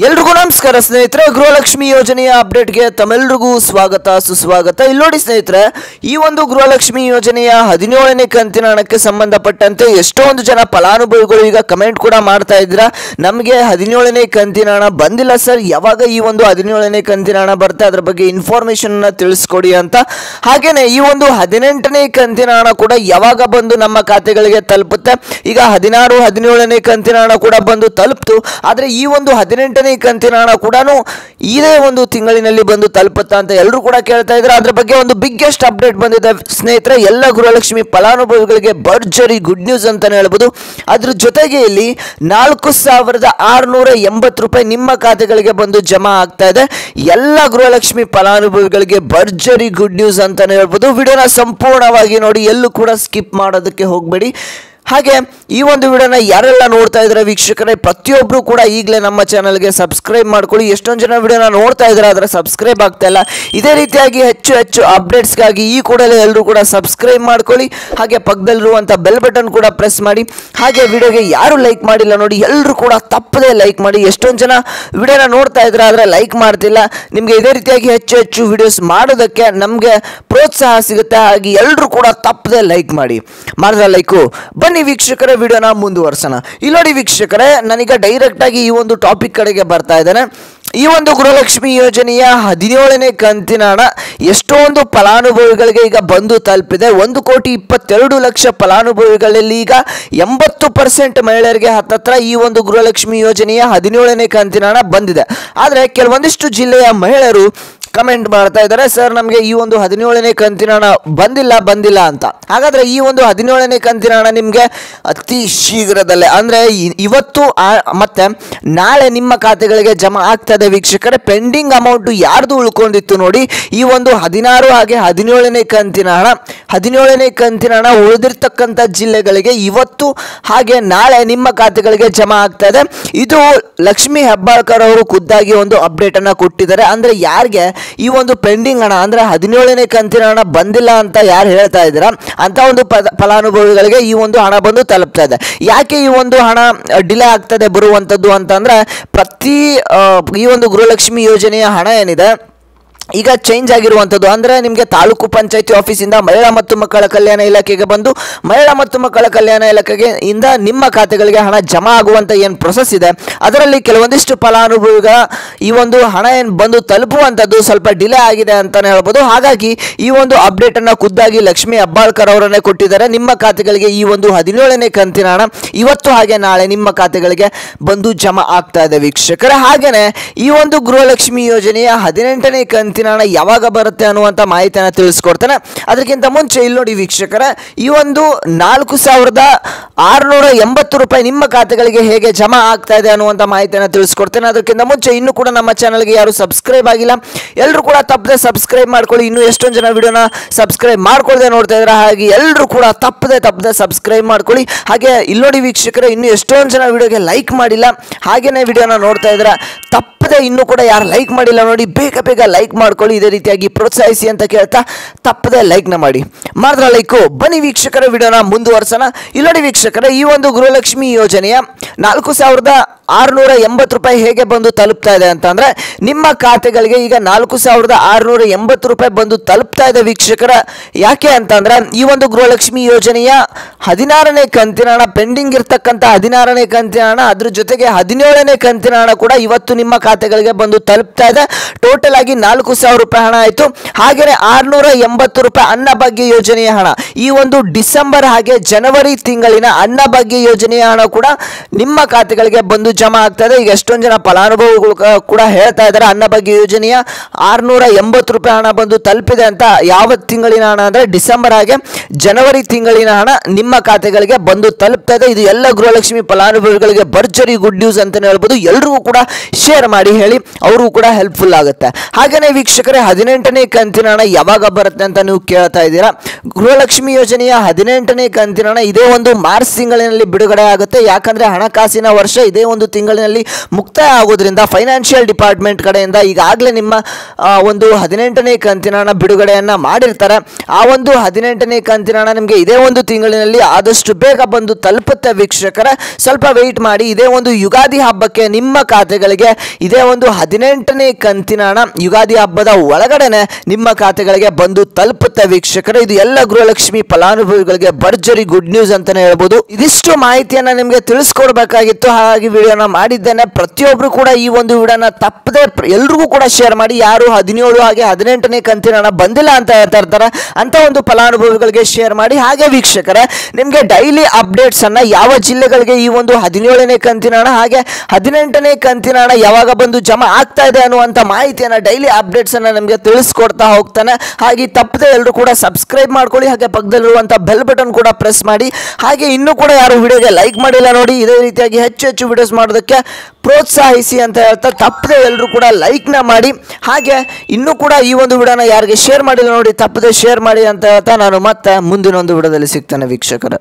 ಎಲ್ರಿಗೂ ನಮಸ್ಕಾರ ಸ್ನೇಹಿತರೆ, ಗೃಹಲಕ್ಷ್ಮಿ ಯೋಜನೆಯ ಅಪ್ಡೇಟ್ಗೆ ತಮ್ಮೆಲ್ಲರಿಗೂ ಸ್ವಾಗತ ಸುಸ್ವಾಗತ. ಇಲ್ಲಿ ನೋಡಿ ಸ್ನೇಹಿತರೆ, ಈ ಒಂದು ಗೃಹಲಕ್ಷ್ಮಿ ಯೋಜನೆಯ 17ನೇ ಕಂತಿನ ಹಣಕ್ಕೆ ಸಂಬಂಧಪಟ್ಟಂತೆ ಎಷ್ಟೊಂದು ಜನ ಫಲಾನುಭವಿಗಳು ಈಗ ಕಮೆಂಟ್ ಕೂಡ ಮಾಡ್ತಾ ಇದ್ದೀರಾ, ನಮಗೆ 17ನೇ ಕಂತಿನ ಹಣ ಬಂದಿಲ್ಲ ಸರ್, ಯಾವಾಗ ಈ ಒಂದು 17ನೇ ಕಂತಿನ ಹಣ ಬರುತ್ತೆ ಅದರ ಬಗ್ಗೆ ಇನ್ಫಾರ್ಮೇಶನ್ ತಿಳಿಸ್ಕೊಡಿ ಅಂತ. ಹಾಗೇನೆ ಈ ಒಂದು 18ನೇ ಕಂತಿನ ಹಣ ಕೂಡ ಯಾವಾಗ ಬಂದು ನಮ್ಮ ಖಾತೆಗಳಿಗೆ ತಲುಪುತ್ತೆ. ಈಗ 16, 17ನೇ ಕಂತಿನ ಹಣ ಕೂಡ ಬಂದು ತಲುಪ್ತು, ಆದರೆ ಈ ಒಂದು 18ನೇ ಕಂತಿನ ಹಣ ಕೂಡ ಇದೇ ಒಂದು ತಿಂಗಳಿನಲ್ಲಿ ಬಂದು ತಲುಪುತ್ತಾ ಅಂತ ಎಲ್ಲರೂ ಕೂಡ ಕೇಳ್ತಾ ಇದ್ದಾರೆ. ಅದ್ರ ಬಗ್ಗೆ ಒಂದು ಬಿಗ್ಗೆಸ್ಟ್ ಅಪ್ಡೇಟ್ ಬಂದಿದೆ ಸ್ನೇಹಿತರೆ, ಎಲ್ಲ ಗೃಹಲಕ್ಷ್ಮಿ ಫಲಾನುಭವಿಗಳಿಗೆ ಭರ್ಜರಿ ಗುಡ್ ನ್ಯೂಸ್ ಅಂತಾನೆ ಹೇಳ್ಬೋದು. ಅದ್ರ ಜೊತೆಗೆ ಇಲ್ಲಿ 4680 ರೂಪಾಯಿ ನಿಮ್ಮ ಖಾತೆಗಳಿಗೆ ಬಂದು ಜಮಾ ಆಗ್ತಾ ಇದೆ. ಎಲ್ಲ ಗೃಹಲಕ್ಷ್ಮಿ ಫಲಾನುಭವಿಗಳಿಗೆ ಭರ್ಜರಿ ಗುಡ್ ನ್ಯೂಸ್ ಅಂತಾನೆ ಹೇಳ್ಬೋದು. ವಿಡಿಯೋನ ಸಂಪೂರ್ಣವಾಗಿ ನೋಡಿ, ಎಲ್ಲೂ ಕೂಡ ಸ್ಕಿಪ್ ಮಾಡೋದಕ್ಕೆ ಹೋಗಬೇಡಿ. ಹಾಗೆ ಈ ಒಂದು ವಿಡಿಯೋನ ಯಾರೆಲ್ಲ ನೋಡ್ತಾ ಇದ್ದಾರೆ ವೀಕ್ಷಕರೇ, ಪ್ರತಿಯೊಬ್ಬರು ಕೂಡ ಈಗಲೇ ನಮ್ಮ ಚಾನಲ್ಗೆ ಸಬ್ಸ್ಕ್ರೈಬ್ ಮಾಡ್ಕೊಳ್ಳಿ. ಎಷ್ಟೊಂದು ಜನ ವಿಡಿಯೋನ ನೋಡ್ತಾ ಇದ್ದಾರೆ ಆದರೆ ಸಬ್ಸ್ಕ್ರೈಬ್ ಆಗ್ತಾ ಇಲ್ಲ. ಇದೇ ರೀತಿಯಾಗಿ ಹೆಚ್ಚು ಅಪ್ಡೇಟ್ಸ್ಗಾಗಿ ಈ ಕೂಡಲೇ ಎಲ್ಲರೂ ಕೂಡ ಸಬ್ಸ್ಕ್ರೈಬ್ ಮಾಡ್ಕೊಳ್ಳಿ. ಹಾಗೆ ಪಕ್ಕದಲ್ಲಿರುವಂಥ ಬೆಲ್ ಬಟನ್ ಕೂಡ ಪ್ರೆಸ್ ಮಾಡಿ. ಹಾಗೆ ವಿಡಿಯೋಗೆ ಯಾರು ಲೈಕ್ ಮಾಡಿಲ್ಲ ನೋಡಿ, ಎಲ್ಲರೂ ಕೂಡ ತಪ್ಪದೇ ಲೈಕ್ ಮಾಡಿ. ಎಷ್ಟೊಂದು ಜನ ವಿಡಿಯೋನ ನೋಡ್ತಾ ಇದ್ದಾರೆ ಆದರೆ ಲೈಕ್ ಮಾಡ್ತಿಲ್ಲ. ನಿಮಗೆ ಇದೇ ರೀತಿಯಾಗಿ ಹೆಚ್ಚು ವಿಡಿಯೋಸ್ ಮಾಡೋದಕ್ಕೆ ನಮಗೆ ಪ್ರೋತ್ಸಾಹ ಸಿಗುತ್ತೆ. ಹಾಗೆ ಎಲ್ಲರೂ ಕೂಡ ತಪ್ಪದೇ ಲೈಕ್ ಮಾಡಿ. ಮಾಡಿದ್ರೆ ಲೈಕು. ಬನ್ನಿ ವೀಕ್ಷಕರೇ, ವಿಡಿಯೋನ ಮುಂದುವರ್ಸೋಣ. ಇಲ್ಲಿ ನೋಡಿ ವೀಕ್ಷಕರೇ, ನಾನೀಗ ಡೈರೆಕ್ಟ್ ಆಗಿ ಈ ಒಂದು ಟಾಪಿಕ್ ಕಡೆಗೆ ಬರ್ತಾ ಇದ್ದೇನೆ. ಈ ಒಂದು ಗೃಹಲಕ್ಷ್ಮಿ ಯೋಜನೆಯ 17ನೇ ಕಂತಿನ ಹಣ ಎಷ್ಟೊಂದು ಫಲಾನುಭವಿಗಳಿಗೆ ಈಗ ಬಂದು ತಲುಪಿದೆ. 1,22,00,000 ಫಲಾನುಭವಿಗಳಲ್ಲಿ ಈಗ 80% ಮಹಿಳೆಯರಿಗೆ ಹತ್ತತ್ರ ಈ ಒಂದು ಗೃಹಲಕ್ಷ್ಮಿ ಯೋಜನೆಯ 17ನೇ ಕಂತಿನ ಹಣ ಬಂದಿದೆ. ಆದರೆ ಕೆಲವೊಂದಿಷ್ಟು ಜಿಲ್ಲೆಯ ಮಹಿಳೆಯರು ಕಮೆಂಟ್ ಮಾಡ್ತಾ ಇದ್ದಾರೆ, ಸರ್ ನಮಗೆ ಈ ಒಂದು 17ನೇ ಕಂತಿನ ಹಣ ಬಂದಿಲ್ಲ ಅಂತ. ಹಾಗಾದರೆ ಈ ಒಂದು 17ನೇ ಕಂತಿನ ಹಣ ನಿಮಗೆ ಅತಿ ಶೀಘ್ರದಲ್ಲೇ ಅಂದರೆ ಇವತ್ತು ಮತ್ತೆ ನಾಳೆ ನಿಮ್ಮ ಖಾತೆಗಳಿಗೆ ಜಮಾ ಆಗ್ತದೆ ವೀಕ್ಷಕರೇ. ಪೆಂಡಿಂಗ್ ಅಮೌಂಟು ಯಾರ್ದು ಉಳ್ಕೊಂಡಿತ್ತು ನೋಡಿ, ಈ ಒಂದು 16 ಹಾಗೆ 17ನೇ ಕಂತಿನ ಹಣ ಉಳಿದಿರ್ತಕ್ಕಂಥ ಜಿಲ್ಲೆಗಳಿಗೆ ಇವತ್ತು ಹಾಗೆ ನಾಳೆ ನಿಮ್ಮ ಖಾತೆಗಳಿಗೆ ಜಮಾ ಆಗ್ತದೆ. ಇದು ಲಕ್ಷ್ಮೀ ಹೆಬ್ಬಾಳ್ಕರ್ ಅವರು ಖುದ್ದಾಗಿ ಒಂದು ಅಪ್ಡೇಟ್ ಅನ್ನ ಕೊಟ್ಟಿದ್ದಾರೆ. ಅಂದರೆ ಯಾರಿಗೆ ಈ ಒಂದು ಪೆಂಡಿಂಗ್ ಹಣ ಅಂದರೆ 17ನೇ ಕಂತಿನ ಹಣ ಬಂದಿಲ್ಲ ಅಂತ ಯಾರು ಹೇಳ್ತಾ ಇದ್ದೀರಾ ಅಂತ ಒಂದು ಫಲಾನುಭವಿಗಳಿಗೆ ಈ ಒಂದು ಹಣ ಬಂದು ತಲುಪ್ತಾ ಇದೆ. ಯಾಕೆ ಈ ಒಂದು ಹಣ ಡಿಲೇ ಆಗ್ತದೆ ಬರುವಂಥದ್ದು ಅಂತಂದರೆ, ಈ ಒಂದು ಗೃಹಲಕ್ಷ್ಮಿ ಯೋಜನೆಯ ಹಣ ಏನಿದೆ ಈಗ ಚೇಂಜ್ ಆಗಿರುವಂಥದ್ದು. ಅಂದರೆ ನಿಮಗೆ ತಾಲೂಕು ಪಂಚಾಯತಿ ಆಫೀಸಿಂದ ಮಹಿಳಾ ಮತ್ತು ಮಕ್ಕಳ ಕಲ್ಯಾಣ ಇಲಾಖೆಗೆ ಬಂದು ಮಹಿಳಾ ಮತ್ತು ಮಕ್ಕಳ ಕಲ್ಯಾಣ ಇಲಾಖೆಗೆ ಇಂದ ನಿಮ್ಮ ಖಾತೆಗಳಿಗೆ ಹಣ ಜಮಾ ಆಗುವಂಥ ಏನು ಪ್ರೊಸೆಸ್ ಇದೆ ಅದರಲ್ಲಿ ಕೆಲವೊಂದಿಷ್ಟು ಫಲಾನುಭವಿಗಳ ಈ ಒಂದು ಹಣ ಏನು ಬಂದು ತಲುಪುವಂಥದ್ದು ಸ್ವಲ್ಪ ಡಿಲೇ ಆಗಿದೆ ಅಂತಲೇ ಹೇಳ್ಬೋದು. ಹಾಗಾಗಿ ಈ ಒಂದು ಅಪ್ಡೇಟನ್ನು ಖುದ್ದಾಗಿ ಲಕ್ಷ್ಮೀ ಹೆಬ್ಬಾಳ್ಕರ್ ಅವರನ್ನೇ ಕೊಟ್ಟಿದ್ದಾರೆ. ನಿಮ್ಮ ಖಾತೆಗಳಿಗೆ ಈ ಒಂದು 17ನೇ ಕಂತಿನ ಹಣ ಇವತ್ತು ಹಾಗೆ ನಾಳೆ ನಿಮ್ಮ ಖಾತೆಗಳಿಗೆ ಬಂದು ಜಮಾ ಆಗ್ತಾ ಇದೆ ವೀಕ್ಷಕರೇ. ಹಾಗೆಯೇ ಈ ಒಂದು ಗೃಹಲಕ್ಷ್ಮಿ ಯೋಜನೆಯ 18ನೇ ಕಂತಿನ ಹಣ ಯಾವಾಗ ಬರುತ್ತೆ ಅನ್ನುವಂಥ ಮಾಹಿತಿಯನ್ನು ತಿಳಿಸ್ಕೊಡ್ತೇನೆ. ಅದಕ್ಕಿಂತ ಮುಂಚೆ ಇಲ್ಲಿ ನೋಡಿ ವೀಕ್ಷಕರೇ, ಈ ಒಂದು 4680 ರೂಪಾಯಿ ನಿಮ್ಮ ಖಾತೆಗಳಿಗೆ ಹೇಗೆ ಜಮಾ ಆಗ್ತಾ ಇದೆ ಅನ್ನುವಂಥ ಮಾಹಿತಿಯನ್ನು ತಿಳಿಸ್ಕೊಡ್ತೇನೆ. ಅದಕ್ಕಿಂತ ಮುಂಚೆ ಇನ್ನೂ ಕೂಡ ನಮ್ಮ ಚಾನಲ್ಗೆ ಯಾರು ಸಬ್ಸ್ಕ್ರೈಬ್ ಆಗಿಲ್ಲ ಎಲ್ಲರೂ ಕೂಡ ತಪ್ಪದೆ ಸಬ್ಸ್ಕ್ರೈಬ್ ಮಾಡ್ಕೊಳ್ಳಿ. ಇನ್ನೂ ಎಷ್ಟೊಂದು ಜನ ವಿಡಿಯೋನ ಸಬ್ಸ್ಕ್ರೈಬ್ ಮಾಡ್ಕೊಳ್ಳದೆ ನೋಡ್ತಾ ಇದ್ದಾರೆ, ಹಾಗೆ ಎಲ್ಲರೂ ಕೂಡ ತಪ್ಪದೆ ಸಬ್ಸ್ಕ್ರೈಬ್ ಮಾಡ್ಕೊಳ್ಳಿ. ಹಾಗೆ ಇಲ್ಲಿ ನೋಡಿ ವೀಕ್ಷಕರೇ, ಇನ್ನೂ ಎಷ್ಟೊಂದು ಜನ ವಿಡಿಯೋಗೆ ಲೈಕ್ ಮಾಡಿಲ್ಲ, ಹಾಗೇನೇ ವಿಡಿಯೋನ ನೋಡ್ತಾ ಇದ್ದಾರೆ, ತಪ್ಪದೆ ಇನ್ನೂ ಕೂಡ ಯಾರು ಲೈಕ್ ಮಾಡಿಲ್ಲ ನೋಡಿ ಬೇಗ ಲೈಕ್ ಮಾಡ್ಕೊಳ್ಳಿ. ಇದೇ ರೀತಿಯಾಗಿ ಪ್ರೋತ್ಸಾಹಿಸಿ ಅಂತ ಕೇಳ್ತಾ ತಪ್ಪದೆ ಲೈಕ್ನ ಮಾಡಿದ್ರೆ ಲೈಕು. ಬನ್ನಿ ವೀಕ್ಷಕರ ವಿಡಿಯೋನ ಮುಂದುವರ್ಸೋಣ. ಇಲ್ಲಿ ನೋಡಿ ವೀಕ್ಷಕರೇ, ಈ ಒಂದು ಗೃಹಲಕ್ಷ್ಮಿ ಯೋಜನೆಯ 4680 ರೂಪಾಯಿ ಹೇಗೆ ಬಂದು ತಲುಪ್ತಾ ಇದೆ ಅಂತಂದ್ರೆ, ನಿಮ್ಮ ಖಾತೆಗಳಿಗೆ ಈಗ 4680 ರೂಪಾಯಿ ಬಂದು ತಲುಪ್ತಾ ಇದೆ ವೀಕ್ಷಕರ. ಯಾಕೆ ಅಂತಂದ್ರೆ ಈ ಒಂದು ಗೃಹಲಕ್ಷ್ಮಿ ಯೋಜನೆಯ 16ನೇ ಕಂತಿನ ಹಣ ಪೆಂಡಿಂಗ್ ಇರ್ತಕ್ಕಂಥ 16ನೇ ಕಂತಿನ ಹಣ, ಅದ್ರ ಜೊತೆಗೆ 17ನೇ ಕಂತಿನ ಹಣ ಕೂಡ ಇವತ್ತು ನಿಮ್ಮ ಖಾತೆಗಳಿಗೆ ಬಂದು ತಲುಪ್ತಾ ಇದೆ. ಟೋಟಲ್ ಆಗಿ 4000 ರೂಪಾಯಿ ಹಣ ಆಯಿತು. ಹಾಗೆಯೇ 680 ರೂಪಾಯಿ ಅನ್ನಭಾಗ್ಯ ಯೋಜನೆಯ ಹಣ, ಈ ಒಂದು ಡಿಸೆಂಬರ್ ಹಾಗೆ ಜನವರಿ ತಿಂಗಳಿನ ಅನ್ನಭಾಗ್ಯ ಯೋಜನೆಯ ಹಣ ಕೂಡ ನಿಮ್ಮ ಖಾತೆಗಳಿಗೆ ಬಂದು ಜಮಾ ಆಗ್ತದೆ. ಈಗ ಎಷ್ಟೊಂದು ಜನ ಫಲಾನುಭವಿಗಳು ಕೂಡ ಹೇಳ್ತಾ ಇದ್ದಾರೆ ಅನ್ನಭಾಗ್ಯ ಯೋಜನೆಯ 680 ರೂಪಾಯಿ ಹಣ ಬಂದು ತಲುಪಿದೆ ಅಂತ. ಯಾವ ತಿಂಗಳಿನ ಹಣ ಅಂದರೆ ಡಿಸೆಂಬರ್ ಹಾಗೆ ಜನವರಿ ತಿಂಗಳಿನ ಹಣ ನಿಮ್ಮ ಖಾತೆಗಳಿಗೆ ಬಂದು ತಲುಪ್ತಾ ಇದೆ. ಇದು ಎಲ್ಲ ಗೃಹಲಕ್ಷ್ಮಿ ಫಲಾನುಭವಿಗಳಿಗೆ ಭರ್ಜರಿ ಗುಡ್ ನ್ಯೂಸ್ ಅಂತಲೇ ಹೇಳ್ಬೋದು. ಎಲ್ರಿಗೂ ಕೂಡ ಶೇರ್ ಮಾಡಿ ಹೇಳಿ, ಅವ್ರಿಗೂ ಕೂಡ ಹೆಲ್ಪ್ಫುಲ್ ಆಗುತ್ತೆ. ಹಾಗೆಯೇ ವೀಕ್ಷಕರೇ, 18ನೇ ಕಂತಿನ ಹಣ ಯಾವಾಗ ಬರುತ್ತೆ ಅಂತ ನೀವು ಕೇಳ್ತಾ ಇದ್ದೀರಾ. ಗೃಹಲಕ್ಷ್ಮಿ ಯೋಜನೆಯ 18ನೇ ಕಂತಿನ ಹಣ ಇದೇ ಒಂದು ಮಾರ್ಚ್ ತಿಂಗಳಿನಲ್ಲಿ ಬಿಡುಗಡೆ ಆಗುತ್ತೆ. ಯಾಕಂದ್ರೆ ಹಣಕಾಸಿನ ವರ್ಷ ಇದೇ ಒಂದು ತಿಂಗಳಿನಲ್ಲಿ ಮುಕ್ತಾಯ ಆಗೋದ್ರಿಂದ ಫೈನಾನ್ಷಿಯಲ್ ಡಿಪಾರ್ಟ್ಮೆಂಟ್ ಕಡೆಯಿಂದ ಈಗಾಗಲೇ ನಿಮ್ಮ ಒಂದು 18ನೇ ಕಂತಿನ ಹಣ ಬಿಡುಗಡೆಯನ್ನ ಮಾಡಿರ್ತಾರೆ. ಆ ಒಂದು 18ನೇ ಕಂತಿನ ಹಣ ನಿಮಗೆ ಇದೇ ಒಂದು ತಿಂಗಳಿನಲ್ಲಿ ಆದಷ್ಟು ಬೇಗ ಬಂದು ತಲುಪುತ್ತೆ ವೀಕ್ಷಕರೇ. ಸ್ವಲ್ಪ ವೆಯ್ಟ್ ಮಾಡಿ. ಇದೇ ಒಂದು ಯುಗಾದಿ ಹಬ್ಬಕ್ಕೆ ನಿಮ್ಮ ಖಾತೆಗಳಿಗೆ ಇದೇ ಒಂದು 18ನೇ ಕಂತಿನ ಹಣ ಯುಗಾದಿ ಹಬ್ಬದ ಒಳಗಡೆನೆ ನಿಮ್ಮ ಖಾತೆಗಳಿಗೆ ಬಂದು ತಲುಪುತ್ತೆ ವೀಕ್ಷಕರೇ. ಇದು ಎಲ್ಲ ಗೃಹಲಕ್ಷ್ಮಿ ಫಲಾನುಭವಿಗಳಿಗೆ ಭರ್ಜರಿ ಗುಡ್ ನ್ಯೂಸ್ ಅಂತಾನೆ ಹೇಳ್ಬೋದು. ಇದಿಷ್ಟು ಮಾಹಿತಿಯನ್ನ ನಿಮಗೆ ತಿಳಿಸ್ಕೊಡ್ಬೇಕಾಗಿತ್ತು, ಹಾಗಾಗಿ ವಿಡಿಯೋನ ಮಾಡಿದ್ದೇನೆ. ಪ್ರತಿಯೊಬ್ರು ಕೂಡ ಈ ಒಂದು ವಿಡಿಯೋನ ತಪ್ಪದೆ ಎಲ್ರಿಗೂ ಕೂಡ ಶೇರ್ ಮಾಡಿ. ಯಾರು 17 ಹಾಗೆ 18ನೇ ಕಂತಿನ ಹಣ ಬಂದಿಲ್ಲ ಅಂತ ಹೇಳ್ತಾ ಇರ್ತಾರೆ ಅಂತ ಒಂದು ಫಲಾನುಭವಿಗಳಿಗೆ ಶೇರ್ ಮಾಡಿ. ಹಾಗೆ ವೀಕ್ಷಕರೇ, ನಿಮಗೆ ಡೈಲಿ ಅಪ್ಡೇಟ್ಸ್ ಅನ್ನ ಯಾವ ಜಿಲ್ಲೆಗಳಿಗೆ ಈ ಒಂದು 17ನೇ ಕಂತಿನ ಹಣ ಹಾಗೆ 18ನೇ ಕಂತಿನ ಹಣ ಯಾವಾಗ ಬಂದು ಜಮಾ ಆಗ್ತಾ ಇದೆ ಅನ್ನುವಂಥ ಮಾಹಿತಿಯನ್ನ ಡೈಲಿ ಅಪ್ಡೇಟ್ಸ್ ಅನ್ನ ನಿಮಗೆ ತಿಳಿಸ್ಕೊಡ್ತಾ ಹೋಗ್ತಾನೆ. ಹಾಗೆ ತಪ್ಪದೆ ಎಲ್ಲರೂ ಕೂಡ ಸಬ್ಸ್ಕ್ರೈಬ್ ಮಾಡ್ಕೊಳ್ಳಿ. ಹಾಗೆ ಪಕ್ಕದಲ್ಲಿರುವಂಥ ಬೆಲ್ ಬಟನ್ ಕೂಡ ಪ್ರೆಸ್ ಮಾಡಿ. ಹಾಗೆ ಇನ್ನೂ ಕೂಡ ಯಾರು ವಿಡಿಯೋಗೆ ಲೈಕ್ ಮಾಡಿಲ್ಲ ನೋಡಿ, ಇದೇ ರೀತಿಯಾಗಿ ಹೆಚ್ಚು ವಿಡಿಯೋಸ್ ಮಾಡೋದಕ್ಕೆ ಪ್ರೋತ್ಸಾಹಿಸಿ ಅಂತ ಹೇಳ್ತಾ ತಪ್ಪದೆ ಎಲ್ಲರೂ ಕೂಡ ಲೈಕ್ನ ಮಾಡಿ. ಹಾಗೆ ಇನ್ನೂ ಕೂಡ ಈ ಒಂದು ವಿಡಿಯೋನ ಯಾರಿಗೆ ಶೇರ್ ಮಾಡಿಲ್ಲ ನೋಡಿ, ತಪ್ಪದೆ ಶೇರ್ ಮಾಡಿ ಅಂತ ಹೇಳ್ತಾ ನಾನು ಮತ್ತೆ ಮುಂದಿನ ಒಂದು ವಿಡಿಯೋದಲ್ಲಿ ಸಿಗ್ತೇನೆ ವೀಕ್ಷಕರೇ.